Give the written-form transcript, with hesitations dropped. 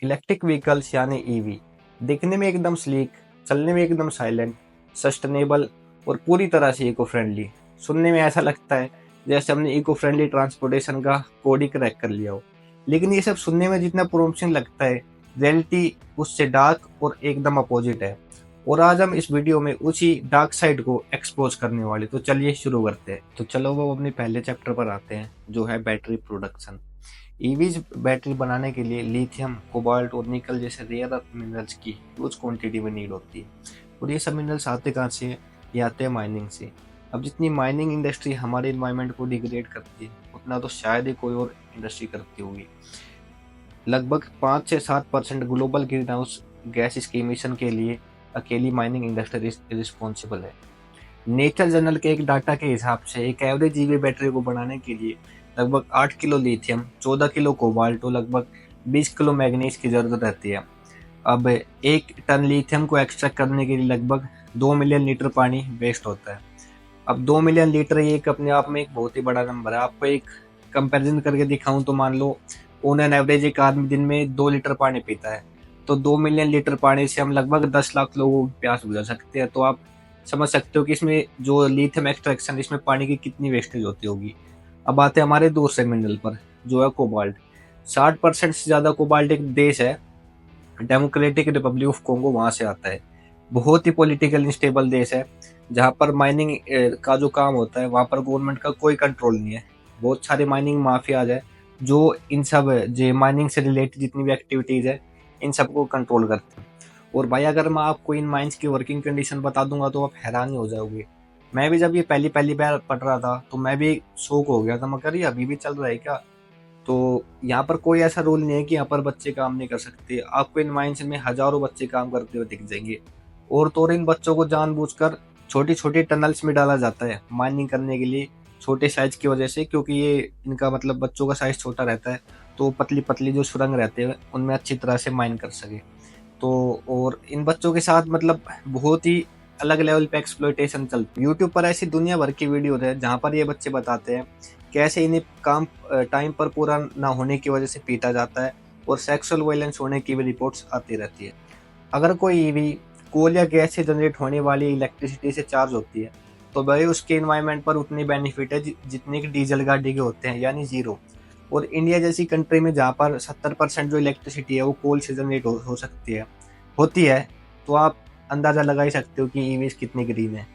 Electric vehicles यानी EV दिखने में एकदम स्लीक, चलने में एकदम साइलेंट, सस्टेनेबल और पूरी तरह से इको फ्रेंडली। सुनने में ऐसा लगता है जैसे हमने इको फ्रेंडली ट्रांसपोर्टेशन का कोड ही क्रैक कर लिया हो। लेकिन ये सब सुनने में जितना प्रॉमिसिंग लगता है, रियलिटी उससे डार्क और एकदम अपोजिट है। और आज हम इस वीडियो में उसी डार्क साइड को एक्सपोज करने वाले। तो चलिए शुरू करते हैं। तो चलो वो अपने पहले चैप्टर पर आते हैं, जो है बैटरी प्रोडक्शन। ईवीज बैटरी बनाने के लिए लिथियम, कोबाल्ट और निकल जैसे रेयर अर्थ मिनरल्स की ह्यूज क्वांटिटी में नीड होती है। और ये सब मिनरल्स आते कहाँ से हैं? ये आते हैं माइनिंग से। अब जितनी माइनिंग इंडस्ट्री हमारे इन्वायरमेंट को डिग्रेड करती है, उतना तो शायद ही कोई और इंडस्ट्री करती होगी। लगभग 5 से 7% ग्लोबल ग्रीन हाउस गैस के इमिशन के लिए अकेली माइनिंग इंडस्ट्री रिस्पॉन्सिबल है। नेचर जर्नल के एक डाटा के हिसाब से एक एवरेज ईवी बैटरी को बनाने के लिए लगभग 8 किलो लिथियम, 14 किलो कोबाल्ट और लगभग 20 किलो मैग्नीज की जरूरत रहती है। अब 1 टन लिथियम को एक्सट्रैक्ट करने के लिए लगभग 2 मिलियन लीटर पानी वेस्ट होता है। अब 2 मिलियन लीटर ये एक अपने आप में एक बहुत ही बड़ा नंबर है। आपको एक कंपैरिजन करके दिखाऊं तो मान लो ऑन एन एवरेज एक आदमी दिन में 2 लीटर पानी पीता है, तो 2 मिलियन लीटर पानी से हम लगभग 10 लाख लोगों की प्यास बुझा सकते हैं। तो आप समझ सकते हो कि इसमें जो लिथियम एक्सट्रैक्शन, इसमें पानी की कितनी वेस्टेज होती होगी। अब आते हैं हमारे दूसरे मिनरल पर, जो है कोबाल्ट। 60% से ज्यादा कोबाल्ट एक देश है, डेमोक्रेटिक रिपब्लिक ऑफ कॉन्गो, वहां से आता है। बहुत ही पॉलिटिकल इंस्टेबल देश है, जहाँ पर माइनिंग का जो काम होता है वहां पर गवर्नमेंट का कोई कंट्रोल नहीं है। बहुत सारे माइनिंग माफियाज है जो इन सब जो माइनिंग से रिलेटेड जितनी भी एक्टिविटीज है इन सबको कंट्रोल करते हैं। और भाई अगर मैं आपको इन माइंस की वर्किंग कंडीशन बता दूंगा तो आप हैरान ही हो जाओगे। मैं भी जब ये पहली पहली बार पढ़ रहा था तो मैं भी शौक हो गया था, मगर ये अभी भी चल रहा है क्या? तो यहाँ पर कोई ऐसा रूल नहीं है कि यहाँ पर बच्चे काम नहीं कर सकते। आपको इन माइंस में हजारों बच्चे काम करते हुए दिख जाएंगे। और तो और इन बच्चों को जानबूझकर छोटी छोटी टनल्स में डाला जाता है माइनिंग करने के लिए, छोटे साइज की वजह से, क्योंकि ये इनका मतलब बच्चों का साइज छोटा रहता है, तो पतली पतली जो सुरंग रहते हैं उनमें अच्छी तरह से माइन कर सके। तो और इन बच्चों के साथ मतलब बहुत ही अलग लेवल पे एक्सप्लॉयटेशन चलती है। यूट्यूब पर ऐसी दुनिया भर की वीडियो है जहाँ पर ये बच्चे बताते हैं कैसे इन्हें काम टाइम पर पूरा ना होने की वजह से पीटा जाता है, और सेक्सुअल वायलेंस होने की भी रिपोर्ट्स आती रहती है। अगर कोई ईवी कोल या गैस से जनरेट होने वाली इलेक्ट्रिसिटी से चार्ज होती है तो भाई उसके इन्वायरमेंट पर उतनी बेनिफिट है जितने की डीजल गाड़ी के होते हैं, यानी जीरो। और इंडिया जैसी कंट्री में जहाँ पर 70% जो इलेक्ट्रिसिटी है वो कोल से जनरेट हो सकती है होती है, तो आप अंदाजा लगा ही सकते हो कि ईवीज कितनी ग्रीन है।